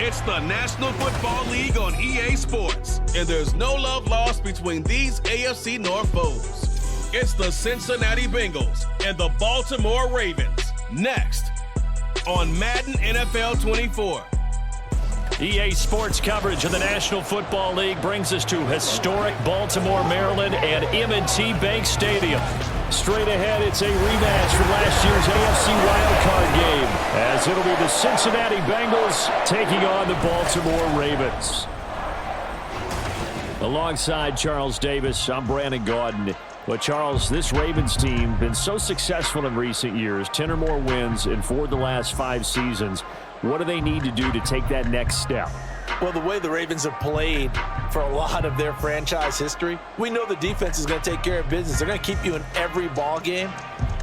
It's the National Football League on EA Sports, and there's no love lost between these AFC North foes. It's the Cincinnati Bengals and the Baltimore Ravens. Next on Madden NFL 24. EA Sports coverage of the National Football League brings us to historic Baltimore, Maryland and M&T Bank Stadium. Straight ahead, it's a rematch from last year's AFC wildcard game, as it'll be the Cincinnati Bengals taking on the Baltimore Ravens. Alongside Charles Davis, I'm Brandon Gaudin. But Charles, this Ravens team been so successful in recent years, 10 or more wins in 4 of the last 5 seasons. What do they need to do to take that next step? Well, the way the Ravens have played for a lot of their franchise history, we know the defense is going to take care of business. They're going to keep you in every ball game.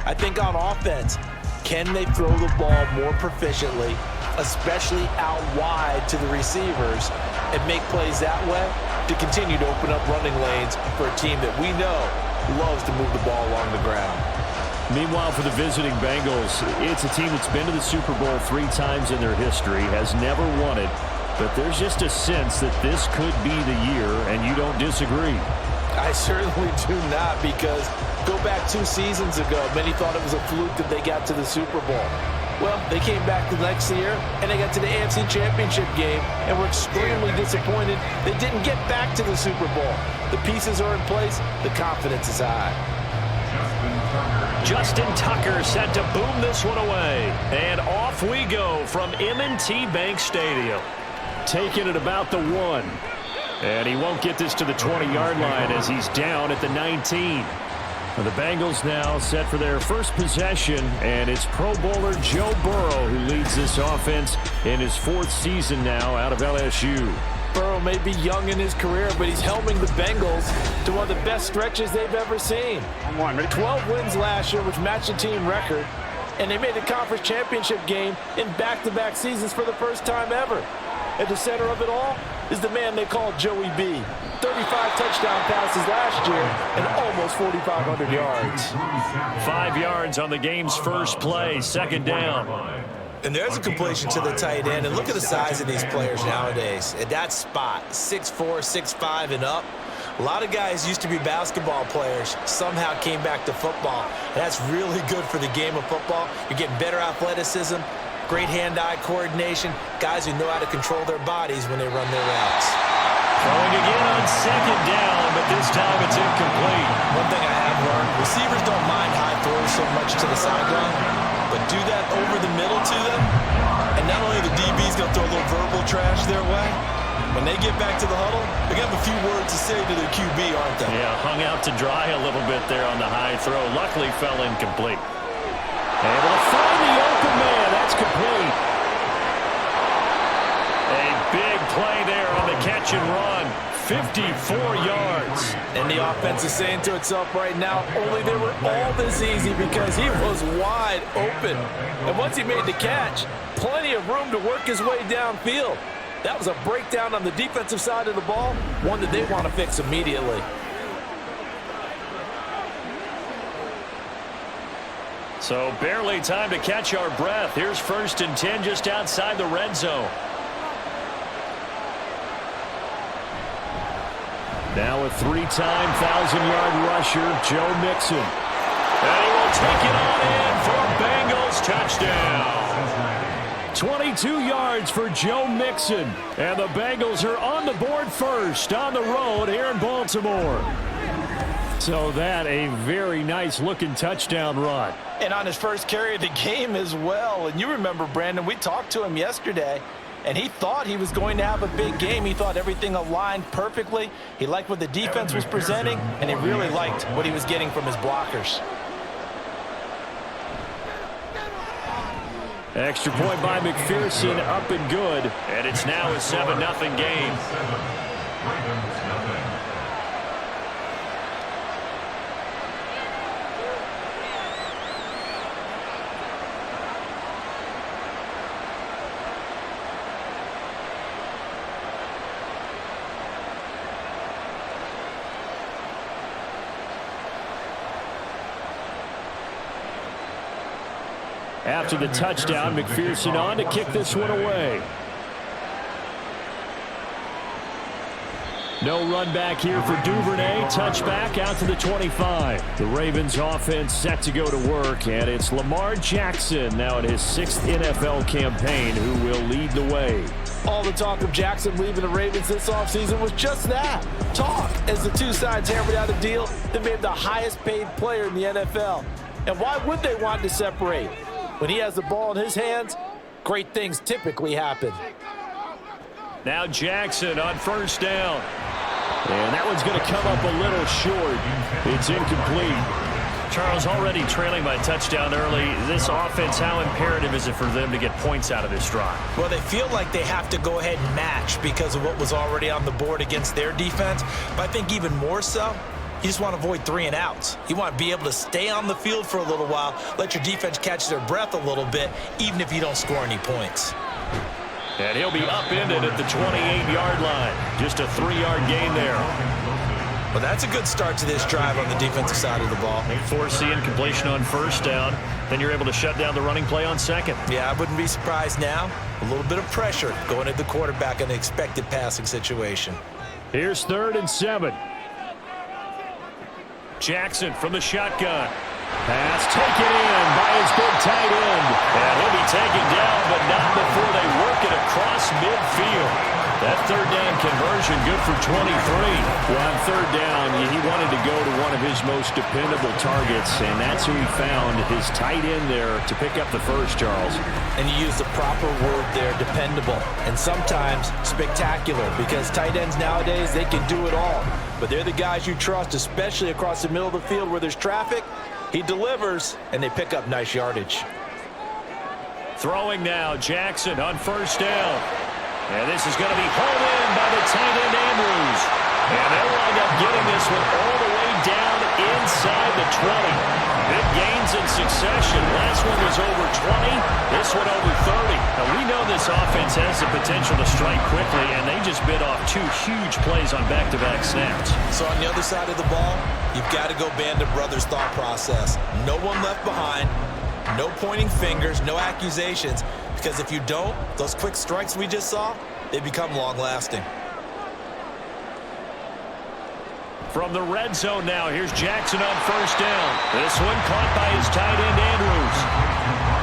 I think on offense, can they throw the ball more proficiently, especially out wide to the receivers, and make plays that way to continue to open up running lanes for a team that we know loves to move the ball along the ground. Meanwhile, for the visiting Bengals, it's a team that's been to the Super Bowl 3 times in their history, has never won it, but there's just a sense that this could be the year, and you don't disagree. I certainly do not, because go back 2 seasons ago, many thought it was a fluke that they got to the Super Bowl. Well, they came back the next year, and they got to the AFC Championship game, and were extremely disappointed they didn't get back to the Super Bowl. The pieces are in place. The confidence is high. Justin Tucker set to boom this one away. And off we go from M&T Bank Stadium. Taking it about the 1. And he won't get this to the 20-yard line as he's down at the 19. The Bengals now set for their first possession, and it's Pro Bowler Joe Burrow who leads this offense in his 4th season now out of LSU. Burrow may be young in his career, but he's helming the Bengals to one of the best stretches they've ever seen. 12 wins last year, which matched the team record, and they made the conference championship game in back-to-back seasons for the first time ever. At the center of it all is the man they call Joey B. 35 touchdown passes last year and almost 4,500 yards. 5 yards on the game's first play, 2nd down. And there's a completion to the tight end. And look at the size of these players nowadays. At that spot, 6'4", 6'5", and up. A lot of guys used to be basketball players, somehow came back to football. And that's really good for the game of football. You're getting better athleticism, great hand-eye coordination, guys who know how to control their bodies when they run their routes. Throwing again on 2nd down, but this time it's incomplete. One thing I have learned, receivers don't mind high throws so much to the sideline. But do that over the middle to them, and not only the DB's going to throw a little verbal trash their way, when they get back to the huddle, they're going to have a few words to say to their QB, aren't they? Yeah, hung out to dry a little bit there on the high throw. Luckily fell incomplete. Able to find the open man. That's complete. A big play there on the catch and run. 54 yards. And the offense is saying to itself right now, only they were all this easy because he was wide open. And once he made the catch, plenty of room to work his way downfield. That was a breakdown on the defensive side of the ball, one that they want to fix immediately. So barely time to catch our breath. Here's 1st and 10 just outside the red zone. Now a 3-time 1,000-yard rusher, Joe Mixon. And he will take it on in for a Bengals touchdown. 22 yards for Joe Mixon. And the Bengals are on the board first on the road here in Baltimore. So that a very nice-looking touchdown run. And on his first carry of the game as well. And you remember, Brandon, we talked to him yesterday, and he thought he was going to have a big game. He thought everything aligned perfectly. He liked what the defense was presenting, and he really liked what he was getting from his blockers. Extra point by McPherson, up and good. And it's now a 7-0 game. After the touchdown, McPherson on to kick this one away. No run back here for Duvernay. Touchback out to the 25. The Ravens offense set to go to work, and it's Lamar Jackson now in his 6th NFL campaign who will lead the way. All the talk of Jackson leaving the Ravens this offseason was just that, talk, as the two sides hammered out a deal that made him the highest paid player in the NFL. And why would they want to separate? When he has the ball in his hands, great things typically happen. Now Jackson on first down. And that one's going to come up a little short. It's incomplete. Charles, already trailing by a touchdown early. This offense, how imperative is it for them to get points out of this drive? Well, they feel like they have to go ahead and match because of what was already on the board against their defense. But I think even more so, you just want to avoid 3 and outs. You want to be able to stay on the field for a little while, let your defense catch their breath a little bit, even if you don't score any points. And he'll be upended at the 28-yard line. Just a 3-yard gain there. Well, that's a good start to this drive on the defensive side of the ball. They force the incompletion on first down. Then you're able to shut down the running play on second. Yeah, I wouldn't be surprised now. A little bit of pressure going at the quarterback in an expected passing situation. Here's 3rd and 7. Jackson from the shotgun. Pass taken in by his big tight end. And he'll be taken down, but not before they work it across midfield. That 3rd down conversion good for 23. Well, on 3rd down, he wanted to go to one of his most dependable targets, and that's who he found, his tight end there, to pick up the first, Charles. And you use the proper word there, dependable, and sometimes spectacular, because tight ends nowadays, they can do it all. But they're the guys you trust, especially across the middle of the field where there's traffic. He delivers, and they pick up nice yardage. Throwing now, Jackson on first down. And this is going to be hauled in by the tight end, Andrews. And they'll wind up getting this one all the way down inside the 20. Big gains in succession. Last one was over 20. This one over 30. Now, we know this offense has the potential to strike quickly, and they just bit off 2 huge plays on back-to-back snaps. So on the other side of the ball, you've got to go Band of Brothers thought process. No one left behind. No pointing fingers, no accusations, because if you don't, those quick strikes we just saw, they become long-lasting. From the red zone now, here's Jackson on first down. This one caught by his tight end, Andrews.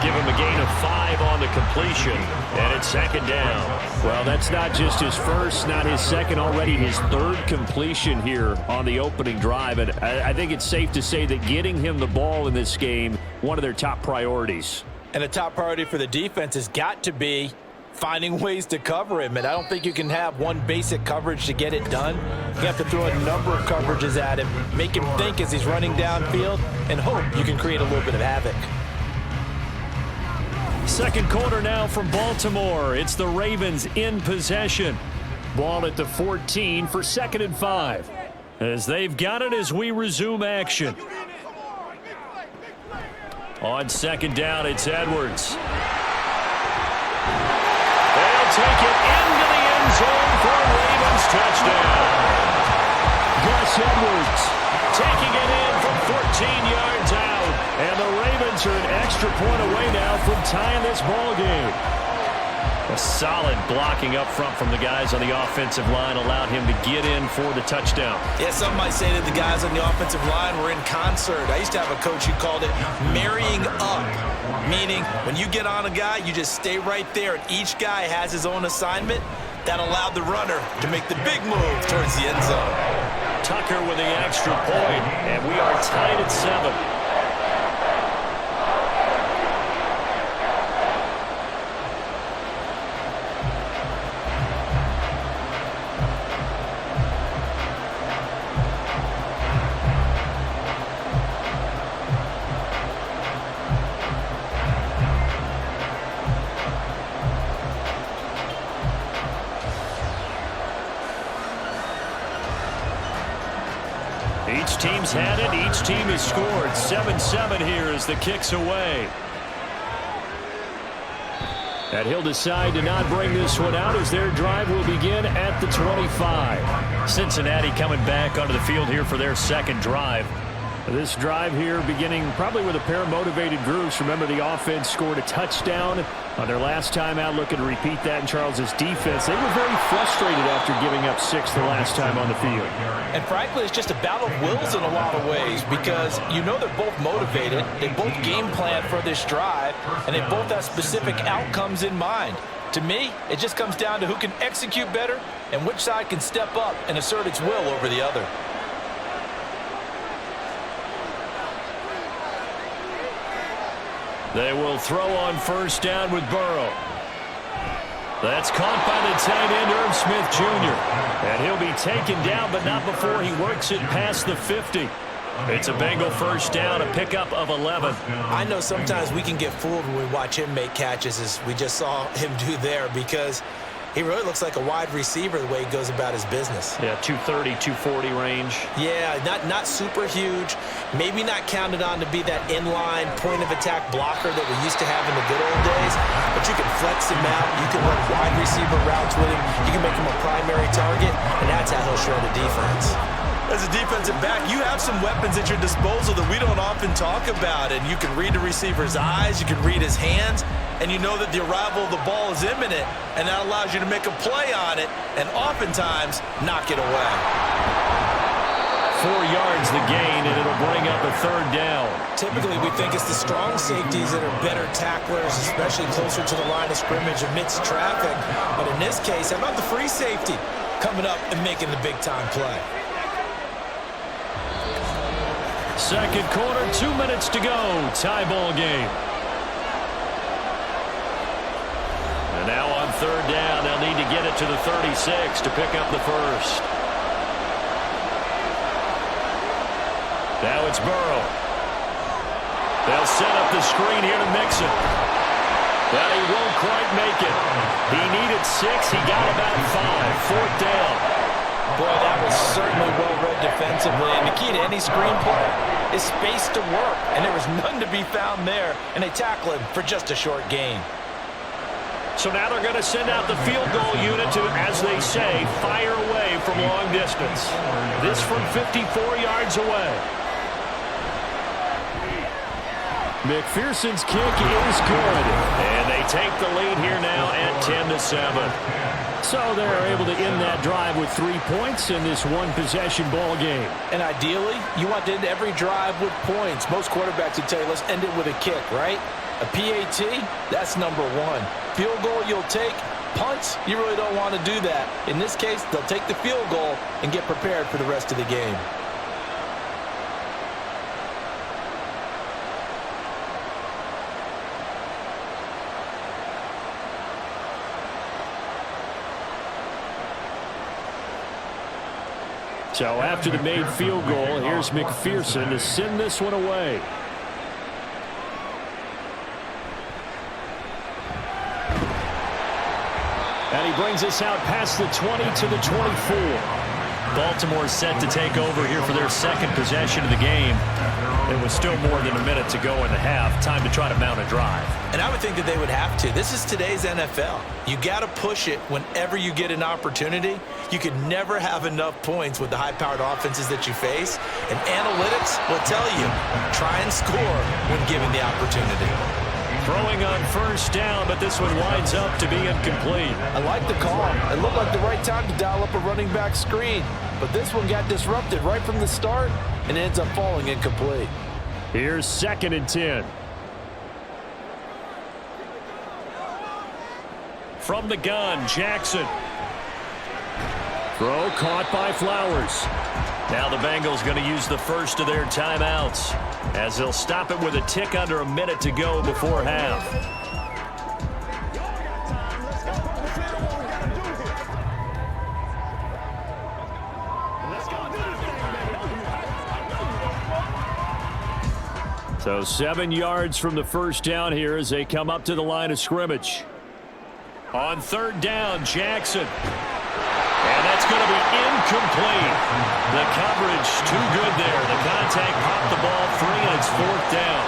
Give him a gain of 5 on the completion, and it's 2nd down. Well, that's not just his first, not his second, already his 3rd completion here on the opening drive. And I think it's safe to say that getting him the ball in this game, one of their top priorities. And a top priority for the defense has got to be finding ways to cover him. And I don't think you can have one basic coverage to get it done. You have to throw a number of coverages at him, make him think as he's running downfield, and hope you can create a little bit of havoc. 2nd quarter now from Baltimore. It's the Ravens in possession. Ball at the 14 for 2nd and 5. As they've got it as we resume action. On 2nd down, it's Edwards. They'll take it into the end zone for a Ravens touchdown. Gus Edwards taking it in from 14 yards out. And the Ravens are an extra point away now from tying this ball game. A solid blocking up front from the guys on the offensive line allowed him to get in for the touchdown. Yeah, some might say that the guys on the offensive line were in concert. I used to have a coach who called it marrying up, meaning when you get on a guy, you just stay right there, and each guy has his own assignment. That allowed the runner to make the big move towards the end zone. Tucker with the extra point, and we are tied at 7. Each team's had it. Each team has scored. 7-7 here as the kick's away. And he'll decide to not bring this one out as their drive will begin at the 25. Cincinnati coming back onto the field here for their 2nd drive. This drive here beginning probably with a pair of motivated groups. Remember, the offense scored a touchdown on their last time out, looking to repeat that in Charles's defense. They were very frustrated after giving up 6 the last time on the field. And frankly, it's just a battle of wills in a lot of ways because you know they're both motivated, they both game plan for this drive, and they both have specific outcomes in mind. To me, it just comes down to who can execute better and which side can step up and assert its will over the other. They will throw on first down with Burrow. That's caught by the tight end, Irv Smith Jr. And he'll be taken down, but not before he works it past the 50. It's a Bengal first down, a pickup of 11. I know sometimes we can get fooled when we watch him make catches, as we just saw him do there, because he really looks like a wide receiver the way he goes about his business. Yeah, 230, 240 range. Yeah, not super huge. Maybe not counted on to be that inline point-of-attack blocker that we used to have in the good old days. But you can flex him out. You can run wide receiver routes with him. You can make him a primary target, and that's how he'll shred a defense. As a defensive back, you have some weapons at your disposal that we don't often talk about. And you can read the receiver's eyes. You can read his hands. And you know that the arrival of the ball is imminent, and that allows you to make a play on it and oftentimes knock it away. 4 yards the gain, and it'll bring up a third down. Typically, we think it's the strong safeties that are better tacklers, especially closer to the line of scrimmage amidst traffic. But in this case, how about the free safety coming up and making the big-time play? Second quarter, 2 minutes to go. Tie ball game. And now on third down, they'll need to get it to the 36 to pick up the first. Now it's Burrow. They'll set up the screen here to Mixon. But he won't quite make it. He needed 6. He got about 5. Fourth down. Boy, that was certainly well-read defensively. And the key to any screen play is space to work. And there was none to be found there. And they tackle him for just a short gain. So now they're going to send out the field goal unit to, as they say, fire away from long distance. This from 54 yards away. McPherson's kick is good. And they take the lead here now at 10-7. So they're able to end that drive with 3 points in this one-possession ball game. And ideally, you want to end every drive with points. Most quarterbacks would tell you, let's end it with a kick, right? A PAT, that's number 1. Field goal you'll take. Punts, you really don't want to do that. In this case, they'll take the field goal and get prepared for the rest of the game. So after the made field goal, here's McPherson to send this one away. And he brings us out past the 20 to the 24. Baltimore set to take over here for their second possession of the game. It was still more than a minute to go in the half. Time to try to mount a drive. And I would think that they would have to. This is today's NFL. You got to push it whenever you get an opportunity. You can never have enough points with the high-powered offenses that you face. And analytics will tell you, try and score when given the opportunity. Throwing on first down, but this one winds up to be incomplete. I like the call. It looked like the right time to dial up a running back screen. But this one got disrupted right from the start and ends up falling incomplete. Here's 2nd and 10. From the gun, Jackson. Throw caught by Flowers. Now the Bengals going to use the first of their timeouts as they'll stop it with a tick under a minute to go before half. So 7 yards from the first down here as they come up to the line of scrimmage. On third down, Jackson. And that's going to be incomplete. The coverage too good there. The contact popped the ball free, and it's fourth down.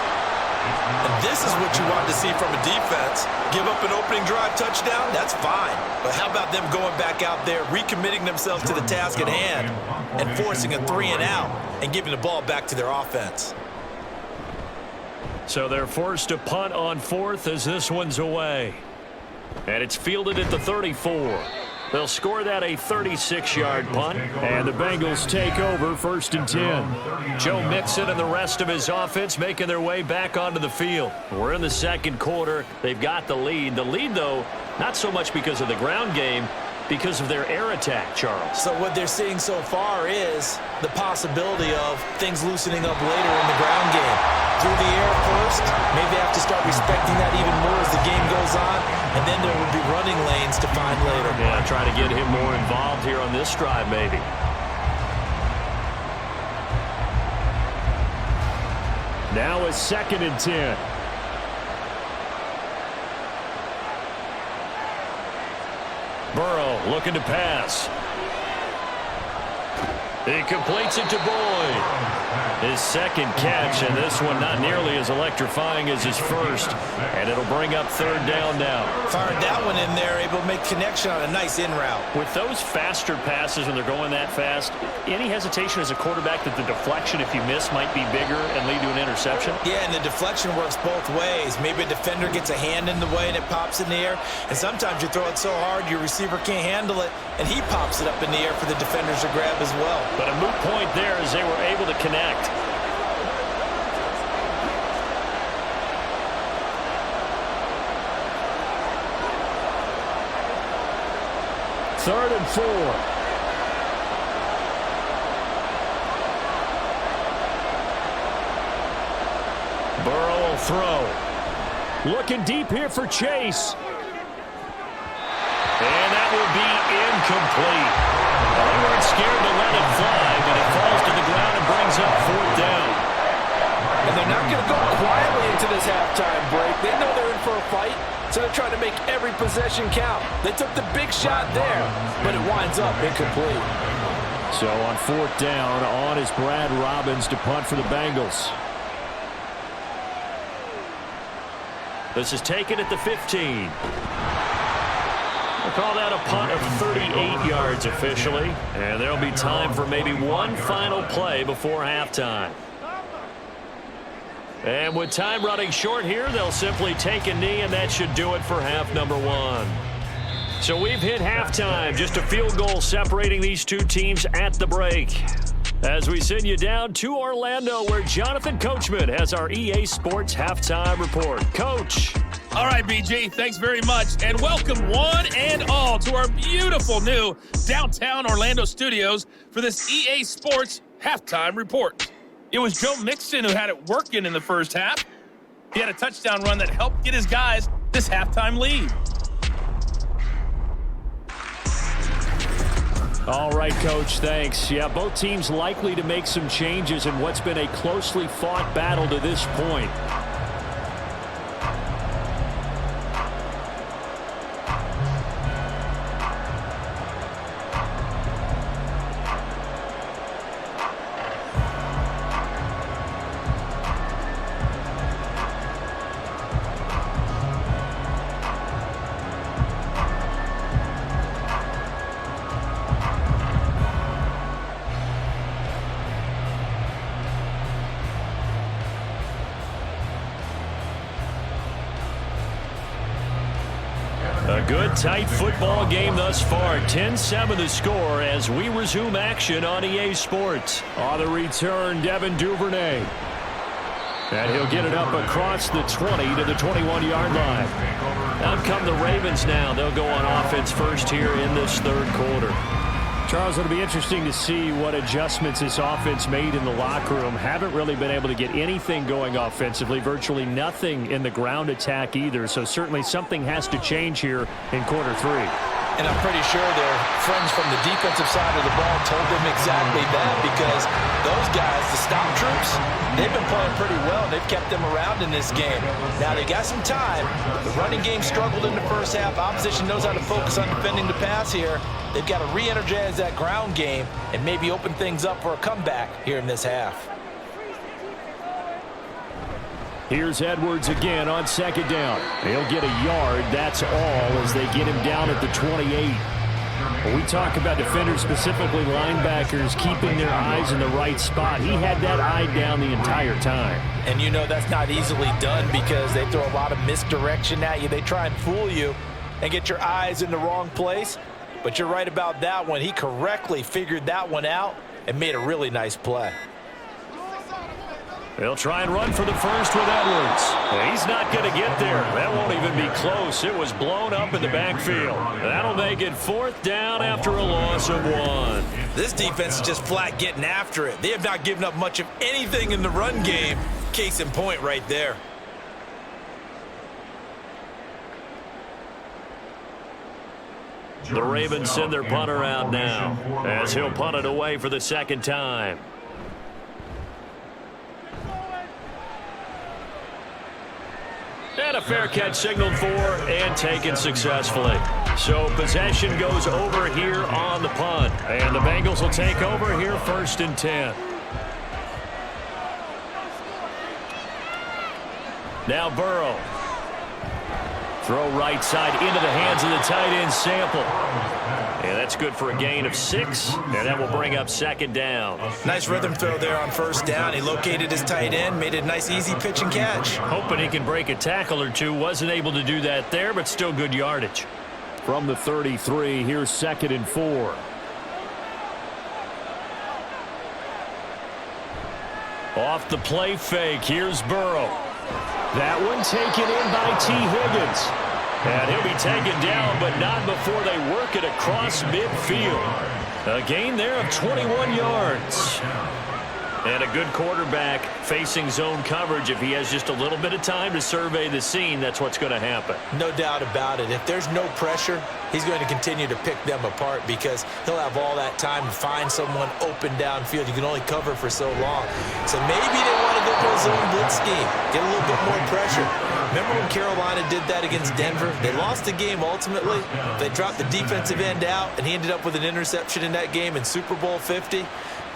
And this is what you want to see from a defense. Give up an opening drive touchdown, that's fine. But how about them going back out there, recommitting themselves to the task at hand, and forcing a 3-and-out and giving the ball back to their offense. So they're forced to punt on 4th as this one's away. And it's fielded at the 34. They'll score that a 36-yard punt. And the Bengals take over 1st and 10. Joe Mixon and the rest of his offense making their way back onto the field. We're in the second quarter. They've got the lead. The lead, though, not so much because of the ground game, because of their air attack, Charles. So what they're seeing so far is the possibility of things loosening up later in the ground game. Through the air first, maybe they have to start respecting that even more as the game goes on, and then there will be running lanes to find later. Yeah, try to get him more involved here on this drive, maybe. Now a 2nd and 10. Burrow looking to pass. He completes it to Boyd. His second catch, and this one not nearly as electrifying as his first. And it'll bring up 3rd down now. Fired that one in there, able to make connection on a nice in route. With those faster passes when they're going that fast, any hesitation as a quarterback that the deflection, if you miss, might be bigger and lead to an interception? Yeah, and the deflection works both ways. Maybe a defender gets a hand in the way and it pops in the air. And sometimes you throw it so hard your receiver can't handle it, and he pops it up in the air for the defenders to grab as well. But a moot point there as they were able to connect. Third and 4. Burrow will throw. Looking deep here for Chase. And that will be incomplete. Well, they weren't scared to let it fly, but it falls to the ground and brings up 4th down. And they're not going to go quietly into this halftime break. They know they're in for a fight, so they're trying to make every possession count. They took the big shot there, but it winds up incomplete. So on 4th down, on is Brad Robbins to punt for the Bengals. This is taken at the 15. We'll call that a punt of 38 yards officially. And there'll be time for maybe one final play before halftime. And with time running short here, they'll simply take a knee, and that should do it for half number 1. So we've hit halftime. Just a field goal separating these two teams at the break. As we send you down to Orlando, where Jonathan Coachman has our EA Sports halftime report. Coach. All right, BG, thanks very much. And welcome one and all to our beautiful new downtown Orlando studios for this EA Sports halftime report. It was Joe Mixon who had it working in the first half. He had a touchdown run that helped get his guys this halftime lead. All right, Coach, thanks. Yeah, both teams likely to make some changes in what's been a closely fought battle to this point. A good, tight football game thus far. 10-7 the score as we resume action on EA Sports. On the return, Devin Duvernay. And he'll get it up across the 20 to the 21-yard line. Out come the Ravens now. They'll go on offense first here in this third quarter. Charles, it'll be interesting to see what adjustments this offense made in the locker room. Haven't really been able to get anything going offensively, virtually nothing in the ground attack either. So certainly something has to change here in quarter 3. And I'm pretty sure their friends from the defensive side of the ball told them exactly that, because those guys, the stop troops, they've been playing pretty well. They've kept them around in this game. Now, they got some time. The running game struggled in the first half. Opposition knows how to focus on defending the pass here. They've got to re-energize that ground game and maybe open things up for a comeback here in this half. Here's Edwards again on second down. He'll get a yard. That's all as they get him down at the 28. When we talk about defenders, specifically linebackers, keeping their eyes in the right spot, he had that eye down the entire time. And you know that's not easily done because they throw a lot of misdirection at you. They try and fool you and get your eyes in the wrong place. But you're right about that one. He correctly figured that one out and made a really nice play. They'll try and run for the first with Edwards. He's not going to get there. That won't even be close. It was blown up in the backfield. That'll make it 4th down after a loss of 1. This defense is just flat getting after it. They have not given up much of anything in the run game. Case in point right there. The Ravens send their punter out now as he'll punt it away for the second time. And a fair catch signaled for and taken successfully. So possession goes over here on the punt. And the Bengals will take over here 1st and 10. Now Burrow. Throw right side into the hands of the tight end Sample. And that's good for a gain of 6. And that will bring up 2nd down. Nice rhythm throw there on 1st down. He located his tight end, made it a nice easy pitch and catch. Hoping he can break a tackle or two. Wasn't able to do that there, but still good yardage. From the 33, here's 2nd and 4. Off the play fake, here's Burrow. That one taken in by T. Higgins. And he'll be taken down, but not before they work it across midfield. A gain there of 21 yards. And a good quarterback facing zone coverage. If he has just a little bit of time to survey the scene, that's what's going to happen. No doubt about it. If there's no pressure, he's going to continue to pick them apart because he'll have all that time to find someone open downfield. You can only cover for so long. So maybe they want to go to a zone blitz scheme, get a little bit more pressure. Remember when Carolina did that against Denver? They lost the game ultimately. They dropped the defensive end out, and he ended up with an interception in that game in Super Bowl 50.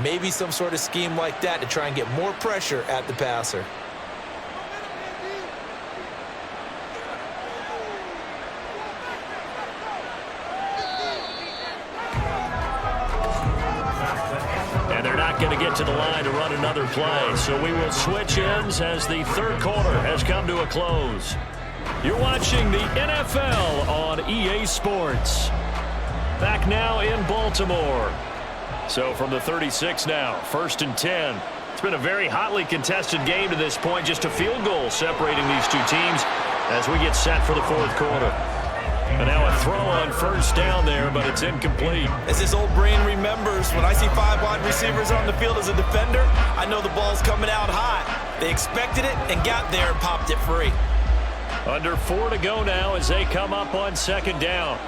Maybe some sort of scheme like that to try and get more pressure at the passer. And they're not going to get to the line to run another play. So we will switch ends as the 3rd quarter has come to a close. You're watching the NFL on EA Sports. Back now in Baltimore. So from the 36 now, 1st and 10. It's been a very hotly contested game to this point. Just a field goal separating these two teams as we get set for the 4th quarter. And now a throw on 1st down there, but it's incomplete. As his old brain remembers, when I see 5 wide receivers on the field as a defender, I know the ball's coming out hot. They expected it and got there and popped it free. Under 4 to go now as they come up on 2nd down.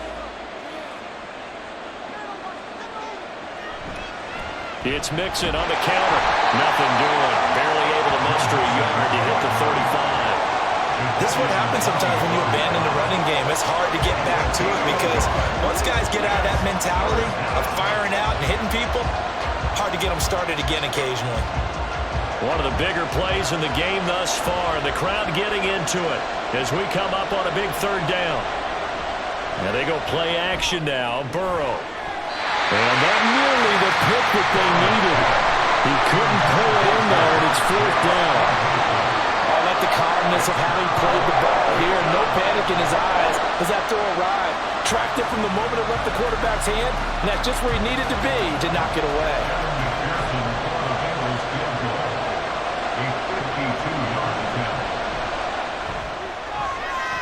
It's Mixon on the counter. Nothing doing. Barely able to muster a yard to hit the 35. This is what happens sometimes when you abandon the running game. It's hard to get back to it because once guys get out of that mentality of firing out and hitting people, hard to get them started again occasionally. One of the bigger plays in the game thus far. The crowd getting into it as we come up on a big 3rd down. Now they go play action now. Burrow. And that nearly the pick that they needed. He couldn't pull it in there, and it's 4th down. I like the calmness of how he played the ball here. No panic in his eyes as that throw arrived. Tracked it from the moment it left the quarterback's hand, and that's just where he needed to be to knock it away.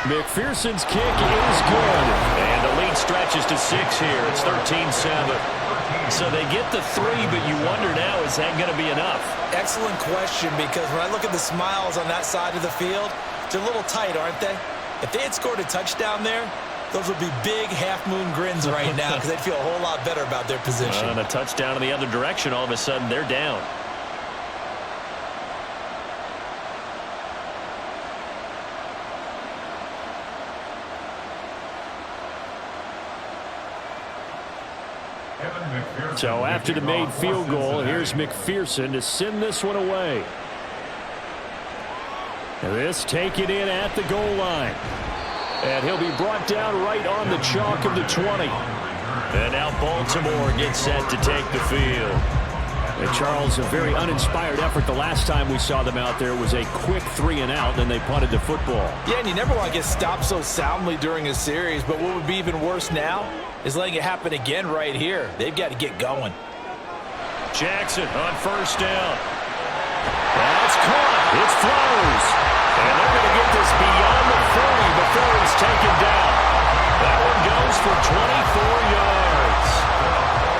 McPherson's kick is good. And the lead stretches to 6 here. It's 13-7. So they get the 3, but you wonder now, is that going to be enough? Excellent question, because when I look at the smiles on that side of the field, they're a little tight, aren't they? If they had scored a touchdown there, those would be big half-moon grins right now because they'd feel a whole lot better about their position. And a touchdown in the other direction, all of a sudden they're down. So after the made field goal, here's McPherson to send this one away. And this taken in at the goal line. And he'll be brought down right on the chalk of the 20. And now Baltimore gets set to take the field. And Charles, a very uninspired effort. The last time we saw them out there was a quick 3-and-out, then they punted the football. Yeah, and you never want to get stopped so soundly during a series, but what would be even worse now is letting it happen again right here. They've got to get going. Jackson on first down. That's caught. It's Flowers. And they're going to get this beyond the 40 before he's taken down. That one goes for 24 yards.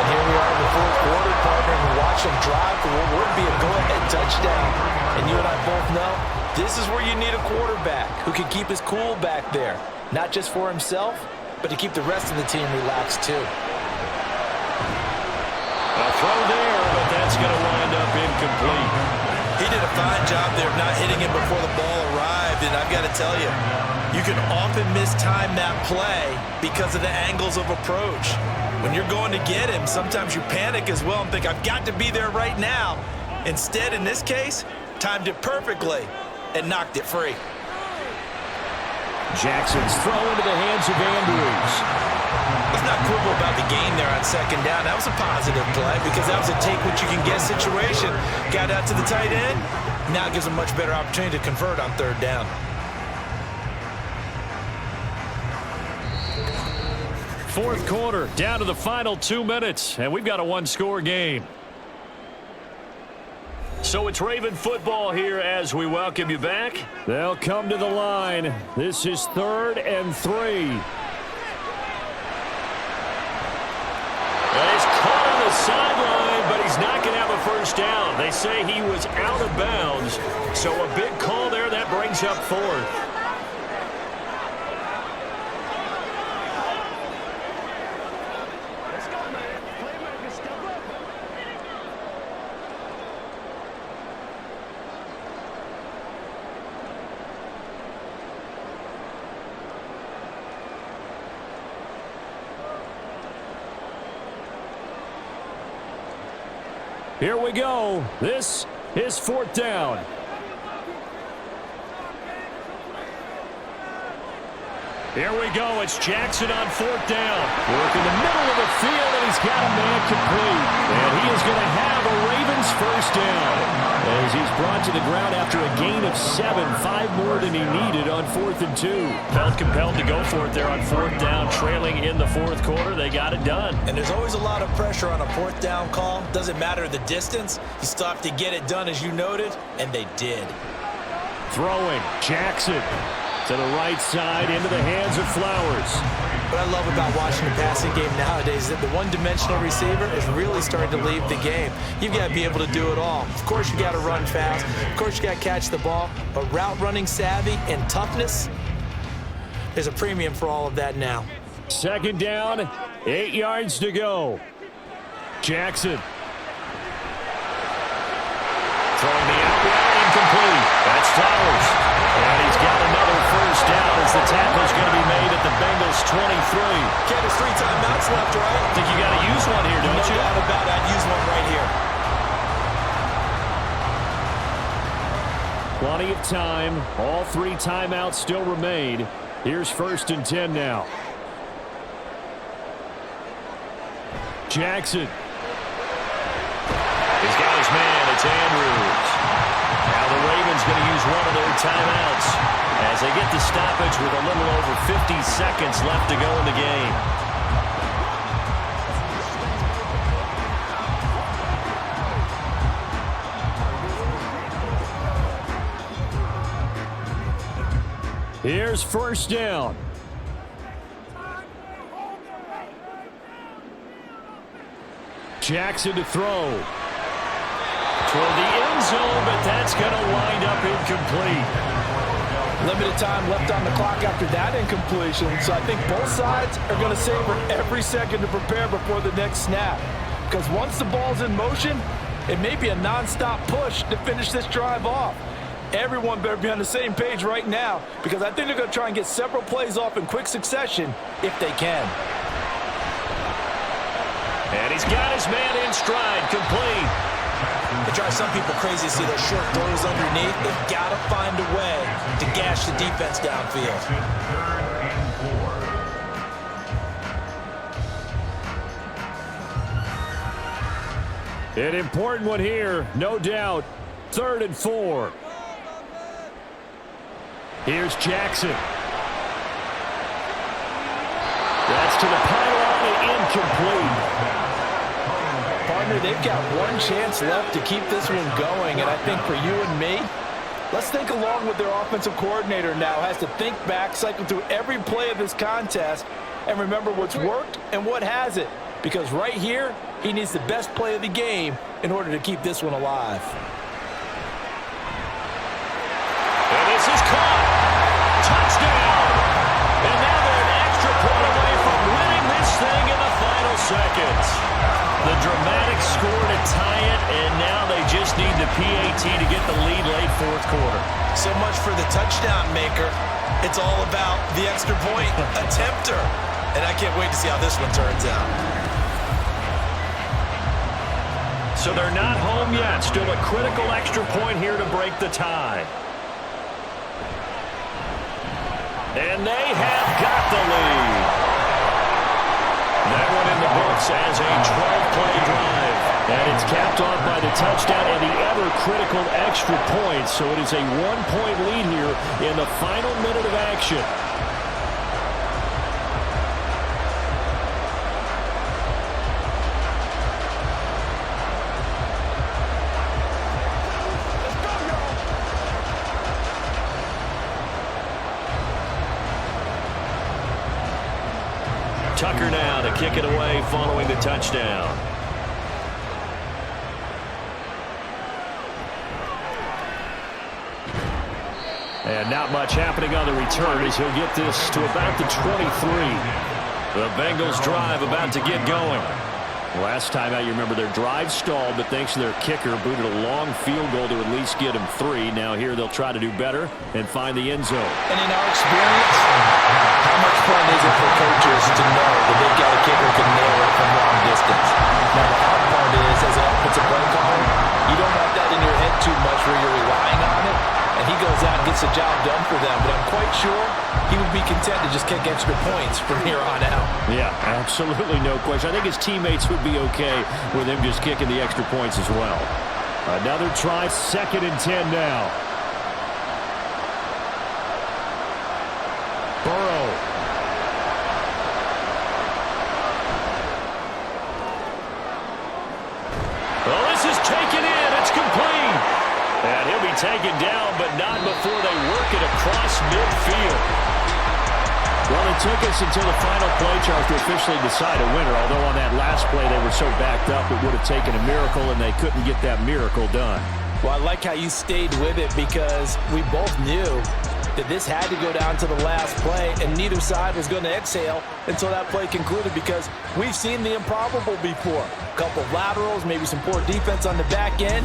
And here we are in the fourth quarter, partner, and watch them drive for what would be a go-ahead touchdown. And you and I both know this is where you need a quarterback who can keep his cool back there. Not just for himself, but to keep the rest of the team relaxed too. A throw there, but that's going to wind up incomplete. He did a fine job there of not hitting him before the ball arrived, and I've got to tell you, you can often mistime that play because of the angles of approach. When you're going to get him, sometimes you panic as well and think, I've got to be there right now. Instead, in this case, timed it perfectly and knocked it free. Jackson's throw into the hands of Andrews. Let's not quibble about the game there on second down. That was a positive play because that was a take-what-you-can-get situation. Got out to the tight end. Now it gives them a much better opportunity to convert on third down. Fourth quarter, down to the final 2 minutes, and we've got a one-score game. So it's Raven football here as we welcome you back. They'll come to the line. This is 3rd and 3. He's caught on the sideline, but he's not going to have a first down. They say he was out of bounds, so a big call there that brings up 4th. Here we go. This is 4th down. Here we go. It's Jackson on 4th down. Work in the middle of the field, and he's got a man complete. And he is going to have a Ravens first down as he's brought to the ground after a gain of 7, 5 more than he needed on 4th and 2. Felt compelled to go for it there on 4th down, trailing in the 4th quarter. They got it done. And there's always a lot of pressure on a 4th down call. Doesn't matter the distance. You still have to get it done, as you noted, and they did. Throwing, Jackson to the right side into the hands of Flowers. What I love about watching the passing game nowadays is that the one-dimensional receiver is really starting to leave the game. You've got to be able to do it all. Of course, you got to run fast. Of course, you got to catch the ball. But route running savvy and toughness, there's a premium for all of that now. 2nd down, 8 yards to go. Jackson. Throwing the out route, incomplete. That's Flowers. And he's got another first down as the tackle's going to be made at the Bengals 23. Ken, there's 3 timeouts left, right? I think you got to use one here, don't you? No doubt about it. I'd use one right here. Plenty of time. All 3 timeouts still remain. Here's 1st and 10 now. Jackson. He's got his man. It's Andrews. Now the Ravens going to use one of their timeouts as they get the stoppage with a little over 50 seconds left to go in the game. Here's 1st down. Jackson to throw. Toward the end zone, but that's going to wind up incomplete. Limited time left on the clock after that incompletion, so I think both sides are going to savor every second to prepare before the next snap. Because once the ball's in motion, it may be a non-stop push to finish this drive off. Everyone better be on the same page right now, because I think they're going to try and get several plays off in quick succession if they can. And he's got his man in stride, complete. It drives some people crazy to see those short throws underneath. They've got to find a way to gash the defense downfield. An important one here, no doubt. 3rd and 4. Here's Jackson. That's to the pylon and incomplete. Partner, they've got one chance left to keep this one going, and I think for you and me, let's think along with their offensive coordinator now. Has to think back, cycle through every play of this contest, and remember what's worked and what hasn't. Because right here, he needs the best play of the game in order to keep this one alive. And this is caught. Touchdown. And now they're an extra point away from winning this thing in the final seconds. The dramatic score to tie it, and now they just need the PAT to get the lead late 4th quarter. So much for the touchdown maker. It's all about the extra point attempter. And I can't wait to see how this one turns out. So they're not home yet. Still a critical extra point here to break the tie. And they have got the lead. That one in the books as a 12-play drive. And it's capped off by the touchdown and the ever-critical extra point. So it is a 1-point lead here in the final minute of action. Tucker now to kick it away following the touchdown. And not much happening on the return as he'll get this to about the 23. The Bengals drive about to get going. Last time out, you remember their drive stalled, but thanks to their kicker, booted a long field goal to at least get him 3. Now here they'll try to do better and find the end zone. And in our experience, how much fun is it for coaches to know that they've got a kicker who can nail it from long distance? Now the hard part is, as an offensive play caller, you don't have that in your head too much where you're relying on it, and he goes out and gets the job done for them. But I'm quite sure he would be content to just kick extra points from here on out. Yeah, absolutely no question. I think his teammates would be okay with him just kicking the extra points as well. Another try, 2nd and 10 now. Burrow. Well, this is taken in. It's complete. And he'll be taken down, but not before they work it across midfield. Well, it took us until the final play chart to officially decide a winner, although on that last play they were so backed up it would have taken a miracle, and they couldn't get that miracle done. Well, I like how you stayed with it because we both knew that this had to go down to the last play, and neither side was going to exhale until that play concluded because we've seen the improbable before. A couple of laterals, maybe some poor defense on the back end.